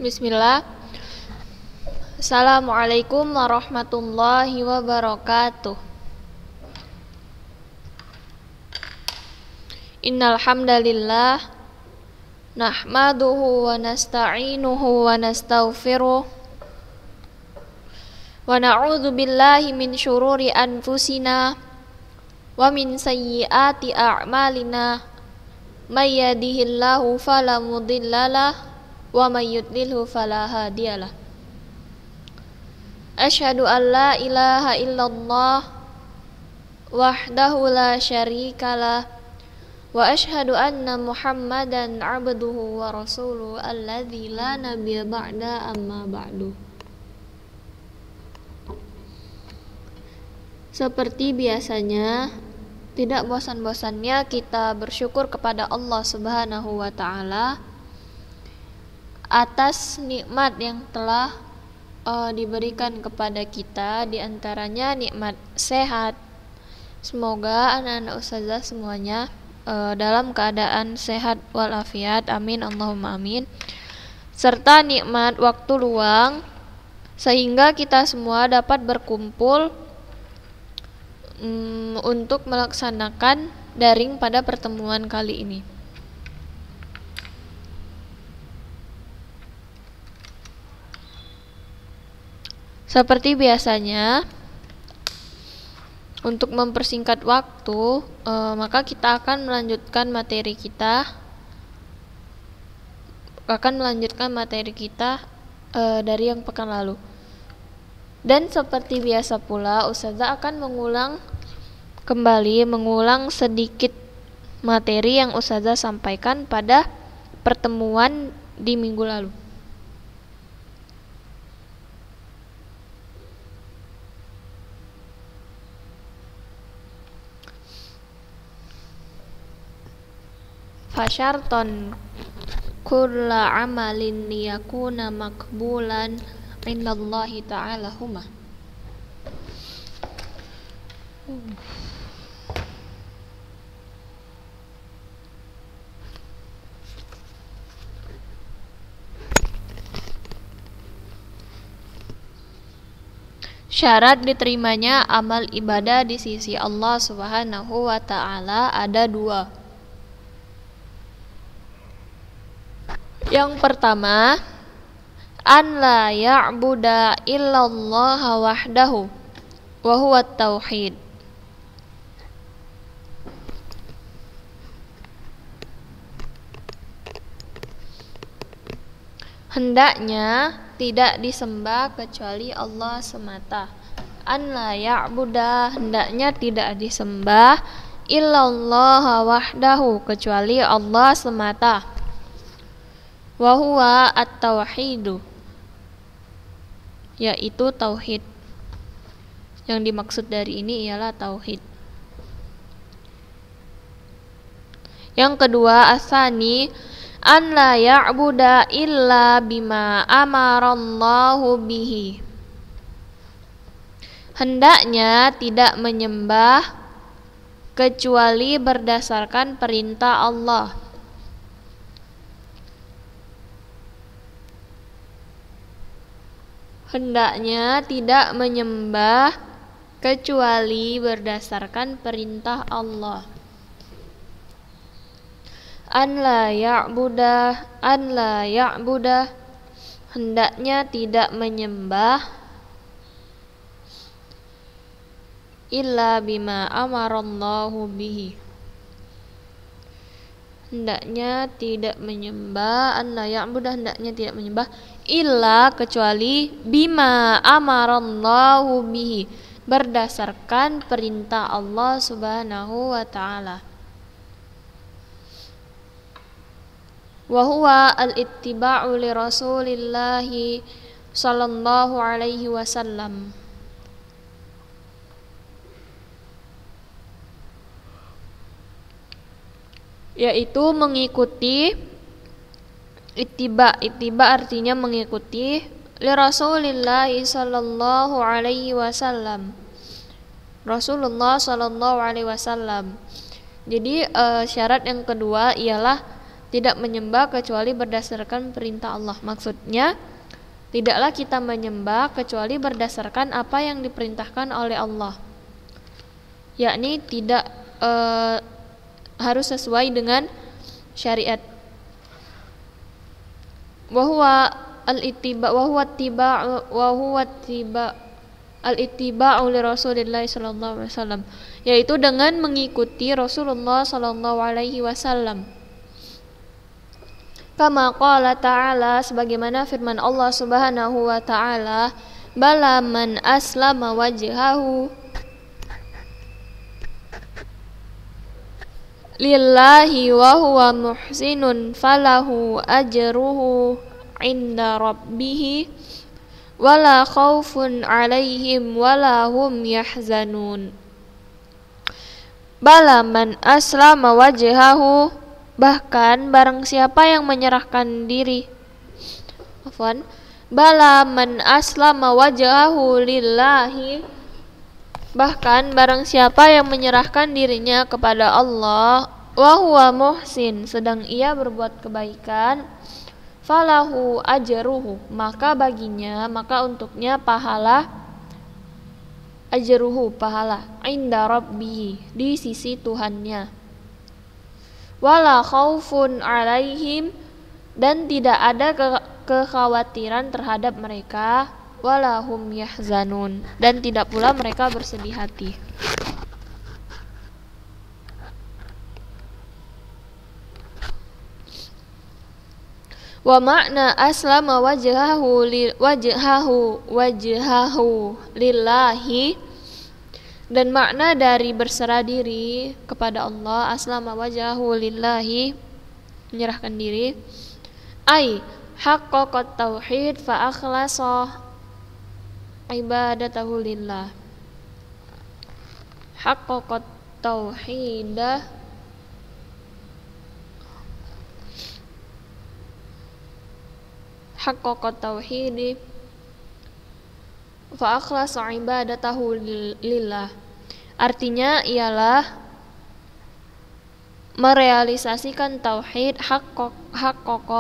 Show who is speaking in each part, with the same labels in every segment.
Speaker 1: Bismillah. Assalamualaikum warahmatullahi wabarakatuh. Innal hamdalillah nahmaduhu wa nasta'inuhu wa nastaghfiruh wa na'udzu billahi min syururi anfusina wa min sayyiati a'malina may yahdihillahu fala mudhillalah wa may yudlilhu fala hadiyalah. Asyhadu an la ilaha illallah wahdahu la syarikalah wa asyhadu anna Muhammadan abduhu wa rasuluhu alladzi la nabiyya ba'da amma ba'du. Seperti biasanya, tidak bosan-bosannya kita bersyukur kepada Allah Subhanahu wa taala atas nikmat yang telah diberikan kepada kita, di antaranya nikmat sehat. Semoga anak-anak ustazah semuanya dalam keadaan sehat walafiat, amin Allahumma amin, serta nikmat waktu luang sehingga kita semua dapat berkumpul untuk melaksanakan daring pada pertemuan kali ini. Seperti biasanya, untuk mempersingkat waktu, maka kita akan melanjutkan materi kita dari yang pekan lalu. Dan seperti biasa pula, ustazah akan mengulang sedikit materi yang ustazah sampaikan pada pertemuan di minggu lalu. Fasyarton kulla amalin liyakuna makbulan indallahi ta'ala huma. Syarat diterimanya amal ibadah di sisi Allah Subhanahu wa ta'ala ada dua. Yang pertama, an la ya'buda illallaha wahdahu wa huwa tauhid. Hendaknya tidak disembah kecuali Allah semata. An la ya'buda, hendaknya tidak disembah illallaha wahdahu, kecuali Allah semata. Wa huwa at-tauhidu, yaitu tauhid. Yang dimaksud dari ini ialah tauhid. Yang kedua, asani an la ya'buda illa bima amarallahu bihi. Hendaknya tidak menyembah kecuali berdasarkan perintah Allah. hendaknya tidak menyembah kecuali berdasarkan perintah Allah. An la ya'budah, hendaknya tidak menyembah illa bima amarallahu bihi, hendaknya tidak menyembah, an la ya'budah, hendaknya tidak menyembah illa kecuali bima amarallahu bihi, berdasarkan perintah Allah Subhanahu wa ta'ala. Wa huwa al-ittiba'u li Rasulillahi sallallahu alaihi wasallam, yaitu mengikuti ittiba artinya mengikuti li Rasulillahi sallallahu alaihi wasallam, Rasulullah sallallahu alaihi wasallam. Jadi syarat yang kedua ialah tidak menyembah kecuali berdasarkan perintah Allah. Maksudnya tidaklah kita menyembah kecuali berdasarkan apa yang diperintahkan oleh Allah, yakni tidak harus sesuai dengan syariat. Wa huwa al-ittiba'u li Rasulillah sallallahu alaihi wasallam, yaitu dengan mengikuti Rasulullah sallallahu alaihi wasallam. Kama qala ta'ala, sebagaimana firman Allah Subhanahu wa ta'ala, bala man aslama wajhahu lillahi wa huwa muhsinun falahu ajruhu inda rabbih wala khaufun alaihim wala hum yahzanun. Bala man aslama wajhahu, bahkan barang siapa yang menyerahkan diri, bala man aslama wajhahu lillahi, bahkan barang siapa yang menyerahkan dirinya kepada Allah, wa huwa muhsin, sedang ia berbuat kebaikan, falahu ajruhu, maka untuknya pahala, ajruhu pahala, inda rabbih, di sisi Tuhannya, wala khaufun alaihim, dan tidak ada kekhawatiran terhadap mereka, wala hum yahzanun, dan tidak pula mereka bersedih hati. Wa makna aslama wajhahu lillahi, dan makna dari berserah diri kepada Allah, aslama wajhahu lillahi, menyerahkan diri, ai haqqaqat tauhid fa akhlasa ibadatahu lillah, haqqaqat tauhidah haqqaqat tauhidi fa akhlasa ibadatahu lillah, artinya ialah merealisasikan tauhid, haqqaqa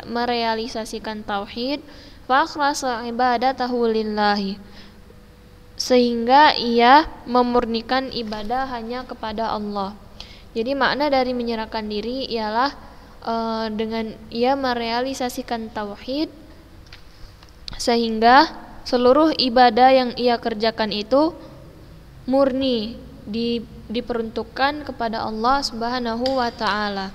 Speaker 1: merealisasikan tauhid, fa akhlasa ibadatahu lillahi, sehingga ia memurnikan ibadah hanya kepada Allah. Jadi makna dari menyerahkan diri ialah dengan ia merealisasikan tauhid, sehingga seluruh ibadah yang ia kerjakan itu murni diperuntukkan kepada Allah Subhanahu wa ta'ala.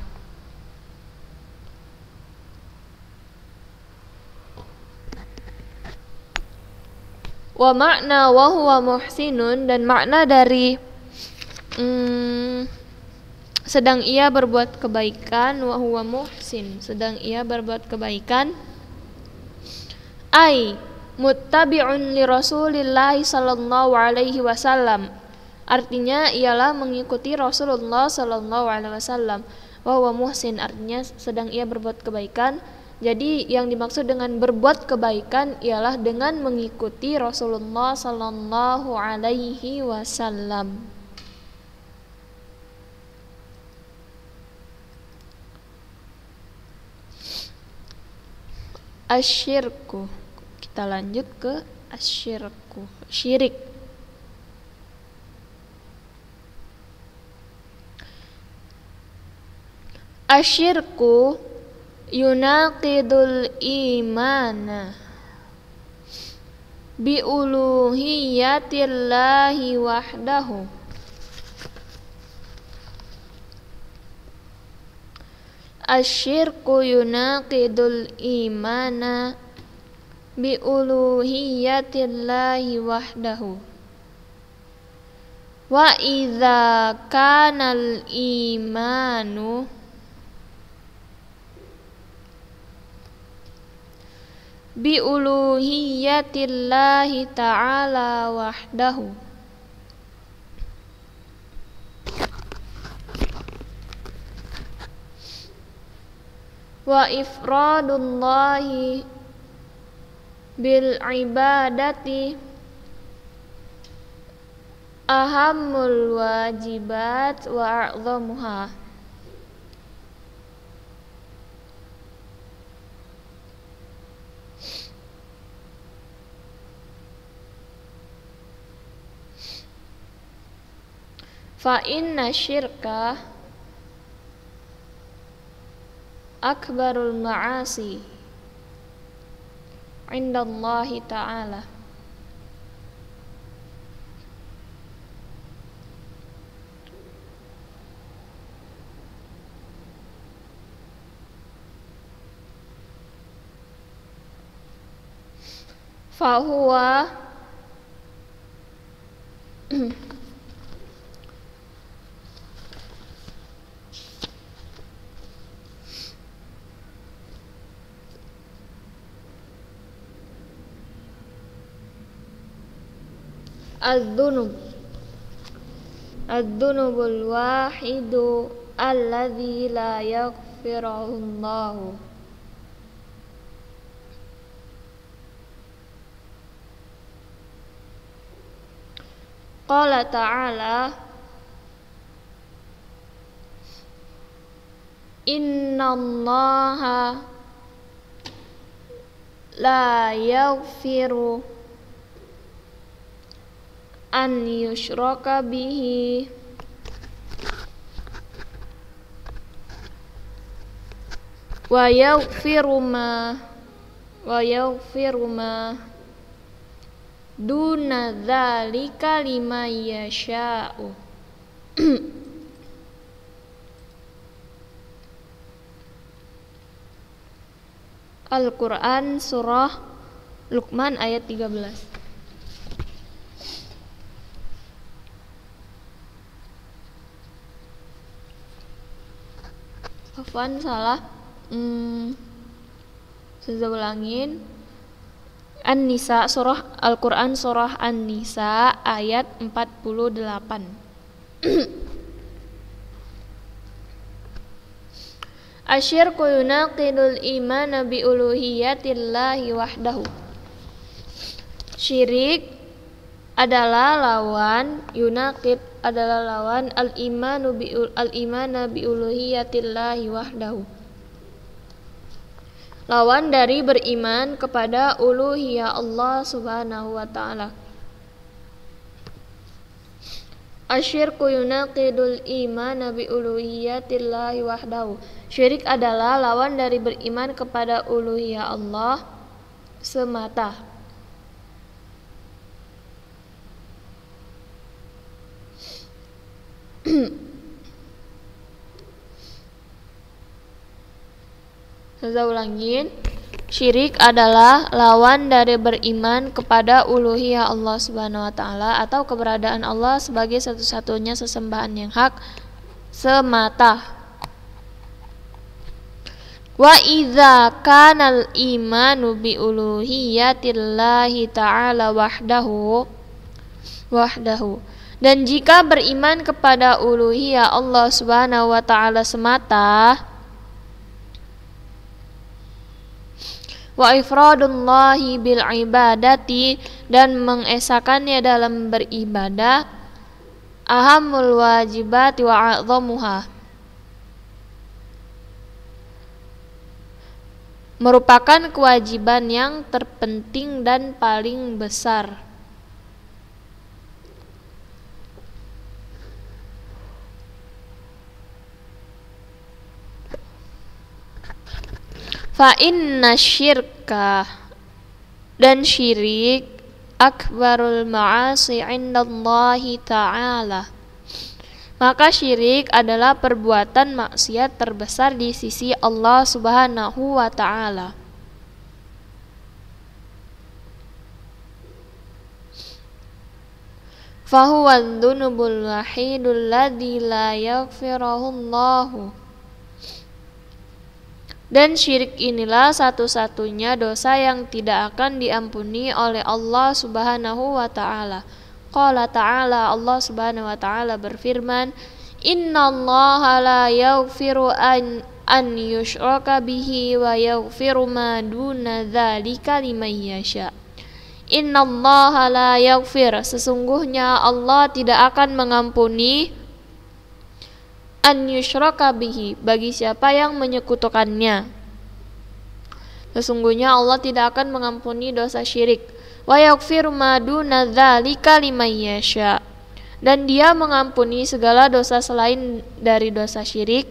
Speaker 1: Wa makna wa huwa muhsinun, dan makna dari sedang ia berbuat kebaikan, wa huwa muhsin, sedang ia berbuat kebaikan, ai muttabi'un li Rasulillah sallallahu alaihi wasallam, artinya ialah mengikuti Rasulullah sallallahu alaihi wasallam. Wa huwa muhsin artinya sedang ia berbuat kebaikan. Jadi yang dimaksud dengan berbuat kebaikan ialah dengan mengikuti Rasulullah sallallahu alaihi wasallam. Asyirku, Kita lanjut ke asyirku, syirik. Asyirku yunaqidul imana bi uluhiyatillahi wahdahu. Asyirku yunaqidul imana bi uluhiyatillahi wahdahu. Wa idza kanal imanu bi uluhiyatillahi ta'ala wahdahu. Wa ifradullahi bil ibadati ahammul wajibat wa a'zamuha. Fa inna syirka akbarul ma'asi indallahi ta'ala. Fahuwa ad-dunubul wahidu alladzi la yaghfirullahu. Qala ta'ala innallaha la yaghfiru an yushraka bihi wa yaghfiru ma duna dzalika liman yasha'u. Al-Quran surah Luqman ayat 13. Afwan, salah. Saya ulangin. An-Nisa, surah Al-Quran surah An-Nisa ayat 48. Asyirku yunaqidul imana bi uluhiyatillahi wahdahu. Syirik adalah lawan, yunaqid adalah lawan al-imana bi uluhiyatillahi wahdahu. Lawan dari beriman kepada uluhiyah Allah Subhanahu wa ta'ala. Asyirku yunaqidul imana bi uluhiyatillahi wahdahu. Syirik adalah lawan dari beriman kepada uluhiyah Allah semata. Saya ulangin. Syirik adalah lawan dari beriman kepada uluhiyah Allah Subhanahu wa ta'ala atau keberadaan Allah sebagai satu-satunya sesembahan yang hak semata. Wa idza kanal imanu bi uluhiyatillahi ta'ala wahdahu. Dan jika beriman kepada uluhiyah Allah Subhanahu wa ta'ala semata, wa ifradullahi bil ibadati, dan mengesakannya dalam beribadah, ahammul wajibati wa a'zamuha. merupakan kewajiban yang terpenting dan paling besar. Fa inna syirka, dan syirik, akbarul ma'asi indallahi ta'ala, maka syirik adalah perbuatan maksiat terbesar di sisi Allah Subhanahu wa ta'ala. Fahuwa dzunubul wahidul ladzi la yaghfiruhullahu, dan syirik inilah satu-satunya dosa yang tidak akan diampuni oleh Allah Subhanahu wa ta'ala. Qala ta'ala, Allah Subhanahu wa ta'ala berfirman, innallaha la yaghfiru an yushraka bihi wa yaghfiru ma duna dzalika liman yasha. Innallaha la yaghfir, sesungguhnya Allah tidak akan mengampuni an yushraka bihi, bagi siapa yang menyekutukannya. Sesungguhnya Allah tidak akan mengampuni dosa syirik. Wa yaghfiru ma duna dzalika liman yasha, dan Dia mengampuni segala dosa selain dari dosa syirik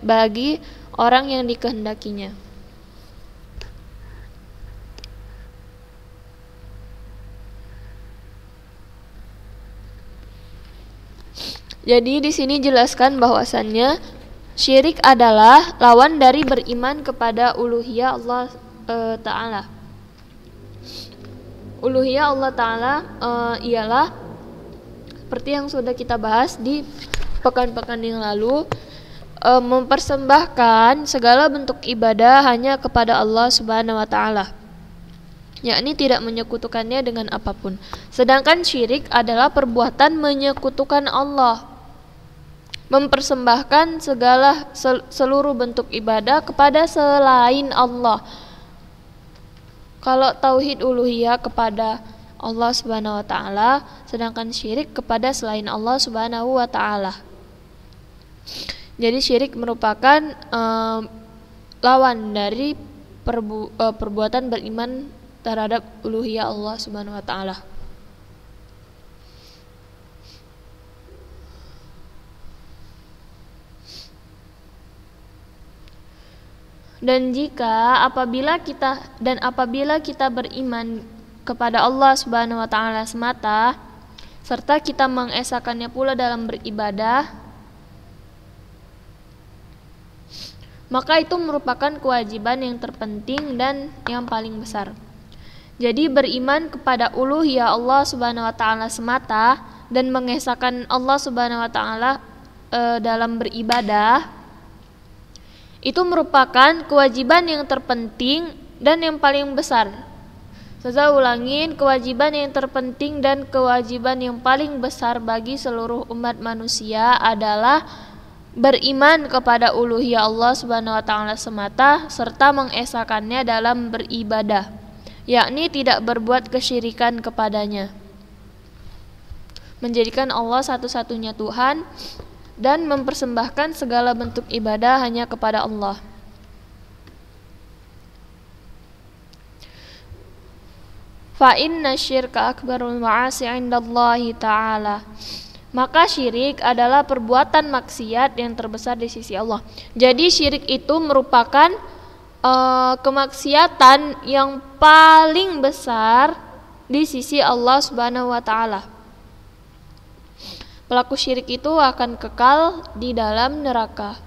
Speaker 1: bagi orang yang dikehendakinya. Jadi di sini jelaskan bahwasannya syirik adalah lawan dari beriman kepada uluhiyah Allah Ta'ala. Uluhiyah Allah Ta'ala ialah seperti yang sudah kita bahas di pekan-pekan yang lalu, mempersembahkan segala bentuk ibadah hanya kepada Allah Subhanahu wa Ta'ala, yakni tidak menyekutukannya dengan apapun. Sedangkan syirik adalah perbuatan menyekutukan Allah, mempersembahkan seluruh bentuk ibadah kepada selain Allah. Kalau tauhid uluhiyah kepada Allah Subhanahu wa ta'ala, sedangkan syirik kepada selain Allah Subhanahu wa ta'ala. Jadi syirik merupakan lawan dari perbuatan beriman terhadap uluhiyah Allah Subhanahu wa ta'ala. Dan apabila kita beriman kepada Allah Subhanahu wa ta'ala semata, serta kita mengesakannya pula dalam beribadah, maka itu merupakan kewajiban yang terpenting dan yang paling besar. Jadi beriman kepada uluhiyah Allah Subhanahu wa ta'ala semata dan mengesahkan Allah Subhanahu wa ta'ala dalam beribadah, itu merupakan kewajiban yang terpenting dan yang paling besar. Saya ulangin, kewajiban yang terpenting dan kewajiban yang paling besar bagi seluruh umat manusia adalah beriman kepada uluhiyah Allah Subhanahu wa ta'ala semata serta mengesahkannya dalam beribadah, yakni tidak berbuat kesyirikan kepadanya, menjadikan Allah satu-satunya Tuhan dan mempersembahkan segala bentuk ibadah hanya kepada Allah. Fa inna syirka akbarul ma'asi indallahi ta'ala, maka syirik adalah perbuatan maksiat yang terbesar di sisi Allah. Jadi syirik itu merupakan kemaksiatan yang paling besar di sisi Allah Subhanahu wa ta'ala. Pelaku syirik itu akan kekal di dalam neraka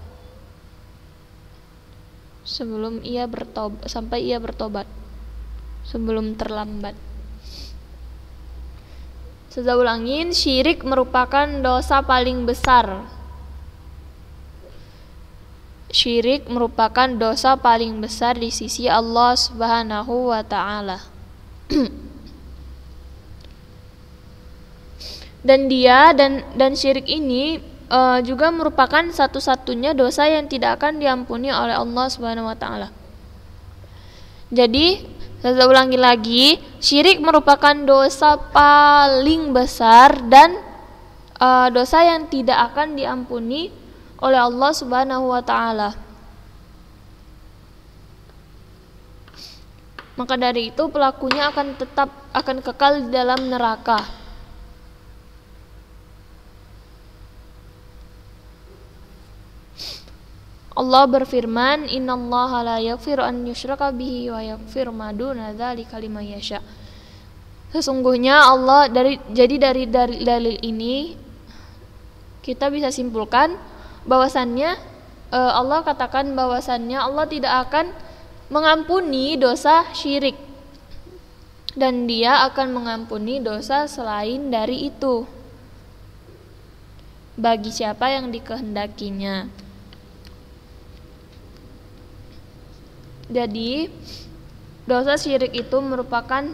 Speaker 1: sampai ia bertobat sebelum terlambat. Saya ulangin, syirik merupakan dosa paling besar. Syirik merupakan dosa paling besar di sisi Allah Subhanahu wa ta'ala. Dan syirik ini juga merupakan satu-satunya dosa yang tidak akan diampuni oleh Allah Subhanahu wa ta'ala. Jadi, saya ulangi lagi, syirik merupakan dosa paling besar dan dosa yang tidak akan diampuni oleh Allah Subhanahu wa ta'ala. maka dari itu pelakunya akan kekal di dalam neraka. Allah berfirman, "Innallaha la yaghfiru an yushraka bihi wa yaghfiru ma duna dzalika liman yasha." Sesungguhnya Allah dari dalil ini kita bisa simpulkan bahwasannya Allah katakan bahwasannya Allah tidak akan mengampuni dosa syirik dan Dia akan mengampuni dosa selain dari itu bagi siapa yang dikehendakinya. Jadi dosa syirik itu merupakan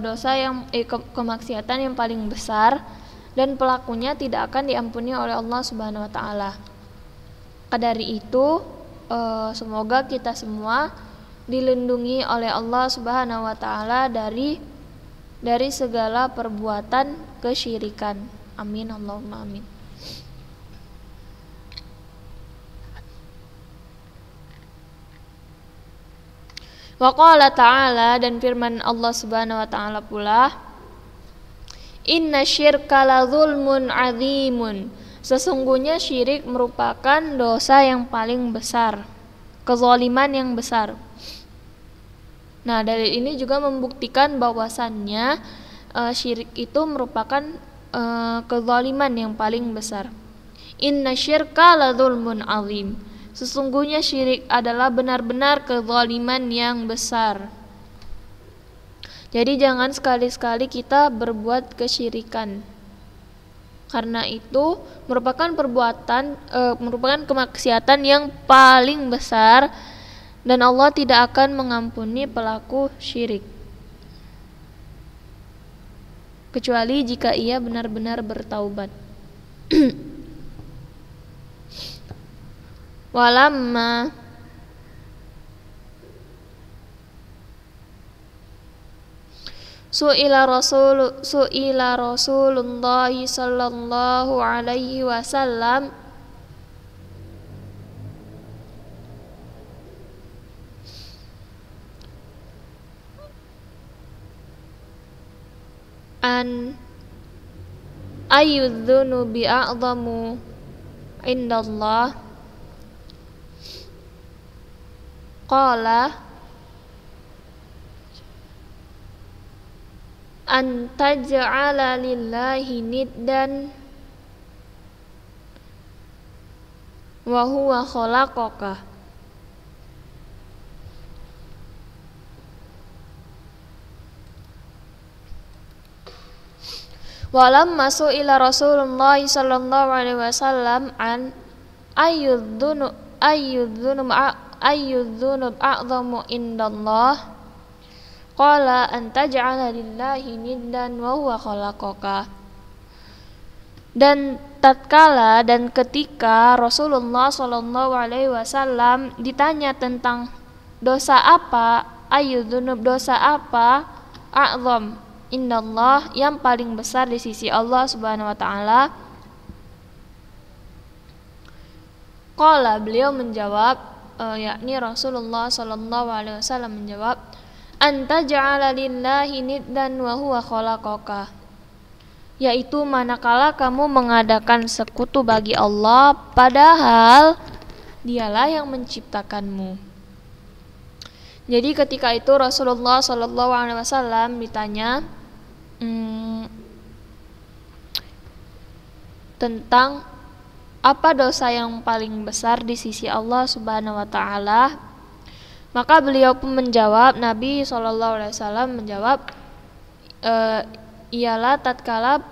Speaker 1: dosa yang kemaksiatan yang paling besar dan pelakunya tidak akan diampuni oleh Allah Subhanahu wa taala. Dari itu semoga kita semua dilindungi oleh Allah Subhanahu wa taala dari segala perbuatan kesyirikan. Amin Allahumma amin. Wa qala ta'ala, dan firman Allah Subhanahu wa taala pula, "Inna syirka la zulmun 'azimun." Sesungguhnya syirik merupakan dosa yang paling besar, kezaliman yang besar. Nah, dalil ini juga membuktikan bahwasannya syirik itu merupakan kezaliman yang paling besar. Inna syirka la zulmun 'azim. Sesungguhnya syirik adalah benar-benar kezaliman yang besar. Jadi jangan sekali-sekali kita berbuat kesyirikan. Karena itu merupakan merupakan kemaksiatan yang paling besar dan Allah tidak akan mengampuni pelaku syirik. Kecuali jika ia benar-benar bertaubat. Walamma Su'ila Rasulullah sallallahu alaihi wasallam an ayyudzunubi a'zamu indallah. Qala an taj'ala lillahi niddan wa huwa khalaqaka. Walamma su'ila Rasulullah sallallahu alaihi wasallam an ayyudzunub a'zamu indallah, qala an taj'ala lillahi niddan wa huwa khalaqaka. Dan tatkala dan ketika Rasulullah sallallahu alaihi wasallam ditanya tentang dosa apa, dosa apa a'zam indallah, yang paling besar di sisi Allah Subhanahu wa taala, qala, beliau menjawab, yakni Rasulullah sallallahu alaihi wasallam menjawab, anta ja'ala lillahi niddan wa huwa khalaqaka, yaitu manakala kamu mengadakan sekutu bagi Allah padahal Dialah yang menciptakanmu. Jadi ketika itu Rasulullah sallallahu alaihi wasallam ditanya tentang apa dosa yang paling besar di sisi Allah Subhanahu wa taala, maka beliau pun menjawab, Nabi SAW menjawab, ialah tatkala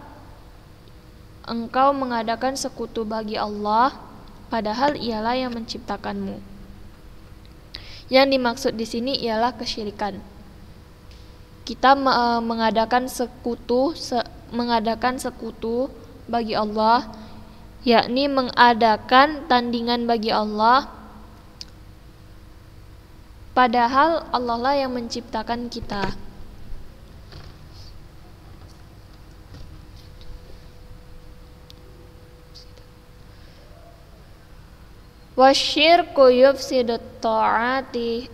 Speaker 1: engkau mengadakan sekutu bagi Allah padahal Ialah yang menciptakanmu. Yang dimaksud di sini ialah kesyirikan. Kita mengadakan sekutu bagi Allah, yakni mengadakan tandingan bagi Allah padahal Allah lah yang menciptakan kita. Wasyirku yufsidut ta'ati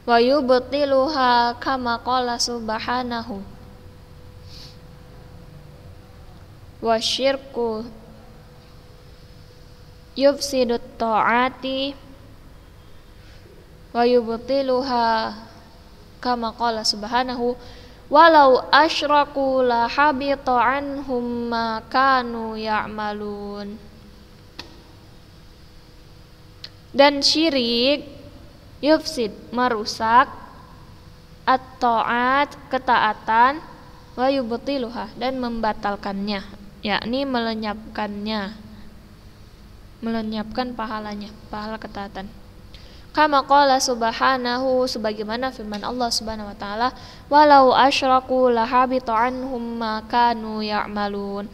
Speaker 1: wa yubtiluha kama qala subhanahu wa syirku yufsidut ta'ati wa yubtiluha kama qala subhanahu walau asyraku la habita anhum ma kanu ya'malun. Dan syirik yufsid merusak, at-ta'at ketaatan, wa yubtiluha dan membatalkannya, yakni melenyapkan pahalanya, pahala ketaatan. Kama qala subhanahu, sebagaimana firman Allah Subhanahu wa taala, walau asyraku lahabita anhum ma kanu ya'malun.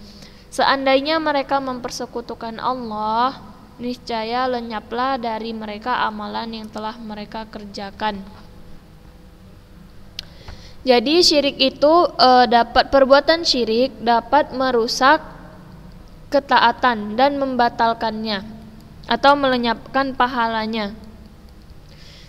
Speaker 1: Seandainya mereka mempersekutukan Allah, niscaya lenyaplah dari mereka amalan yang telah mereka kerjakan. Jadi syirik itu perbuatan syirik dapat merusak ketaatan dan membatalkannya atau melenyapkan pahalanya.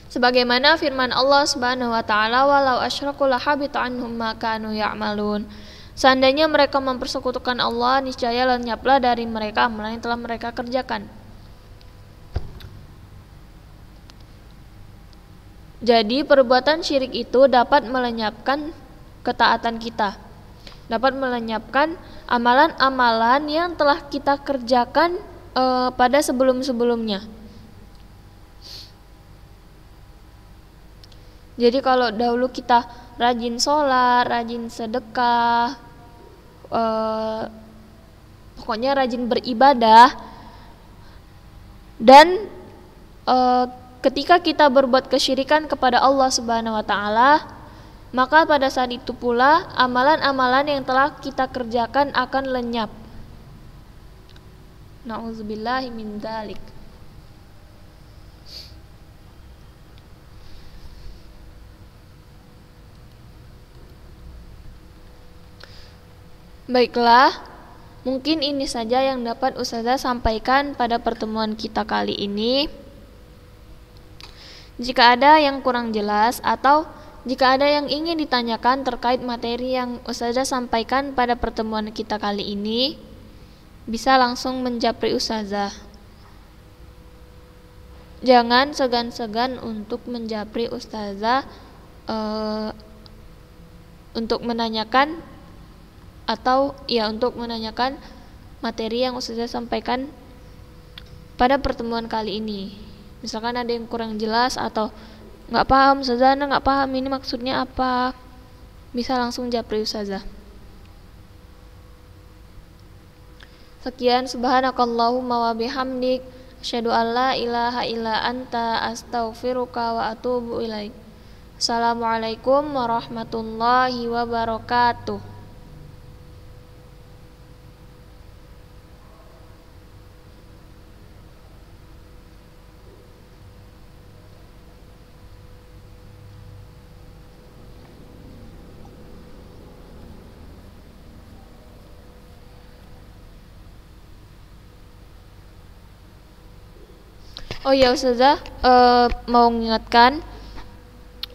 Speaker 1: Sebagaimana firman Allah Subhanahu wa taala, walau asyraku lahabita anhum ma kanu ya'malun. Seandainya mereka mempersekutukan Allah, niscaya lenyaplah dari mereka amalan yang telah mereka kerjakan. Jadi perbuatan syirik itu dapat melenyapkan ketaatan kita, dapat melenyapkan amalan-amalan yang telah kita kerjakan pada sebelum-sebelumnya. Jadi kalau dahulu kita rajin sholat, rajin sedekah, pokoknya rajin beribadah, dan ketika kita berbuat kesyirikan kepada Allah Subhanahu wa taala, maka pada saat itu pula amalan-amalan yang telah kita kerjakan akan lenyap. Na'udzubillahi min dzalik. Baiklah, mungkin ini saja yang dapat Ustazah sampaikan pada pertemuan kita kali ini. Jika ada yang kurang jelas atau jika ada yang ingin ditanyakan terkait materi yang Ustazah sampaikan pada pertemuan kita kali ini, bisa langsung menjapri Ustazah. Jangan segan-segan untuk menjapri Ustazah untuk menanyakan materi yang Ustazah sampaikan pada pertemuan kali ini. Misalkan ada yang kurang jelas atau nggak paham, Ustazah nggak paham ini maksudnya apa, bisa langsung japri Ustazah. Sekian, subhanakallahumma wa bihamdik, asyhadu an la ilaha illa anta, astaghfiruka wa atubu ilaik. Assalamualaikum warahmatullahi wabarakatuh. Oh ya Ustazah, mau mengingatkan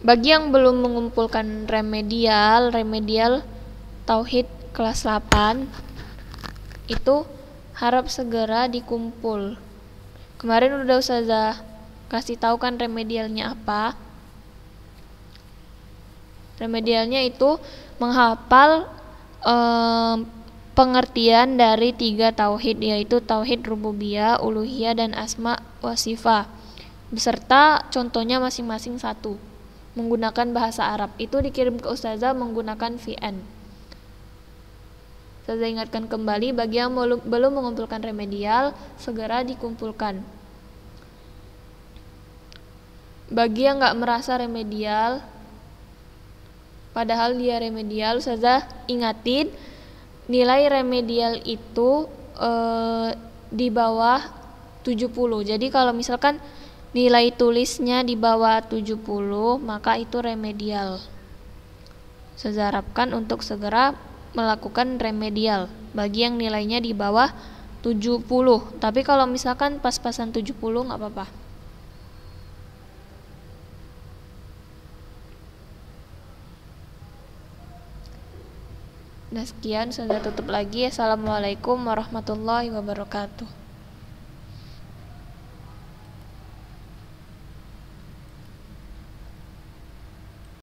Speaker 1: bagi yang belum mengumpulkan remedial Tauhid kelas 8 itu harap segera dikumpul. Kemarin udah Ustazah kasih tahu kan remedialnya apa. Remedialnya itu menghafal pengertian dari 3 tauhid, yaitu tauhid rububiyah, uluhiyah, dan asma wa sifat, beserta contohnya masing-masing satu, menggunakan bahasa Arab. Itu dikirim ke Ustazah menggunakan VN. Ustazah ingatkan kembali, bagi yang belum mengumpulkan remedial, segera dikumpulkan. Bagi yang gak merasa remedial, padahal dia remedial, Ustazah ingatin nilai remedial itu di bawah 70. Jadi kalau misalkan nilai tulisnya di bawah 70, maka itu remedial. Saya harapkan untuk segera melakukan remedial bagi yang nilainya di bawah 70. Tapi kalau misalkan pas-pasan 70 nggak apa-apa. Nah sekian, sudah tutup lagi. Assalamualaikum warahmatullahi wabarakatuh.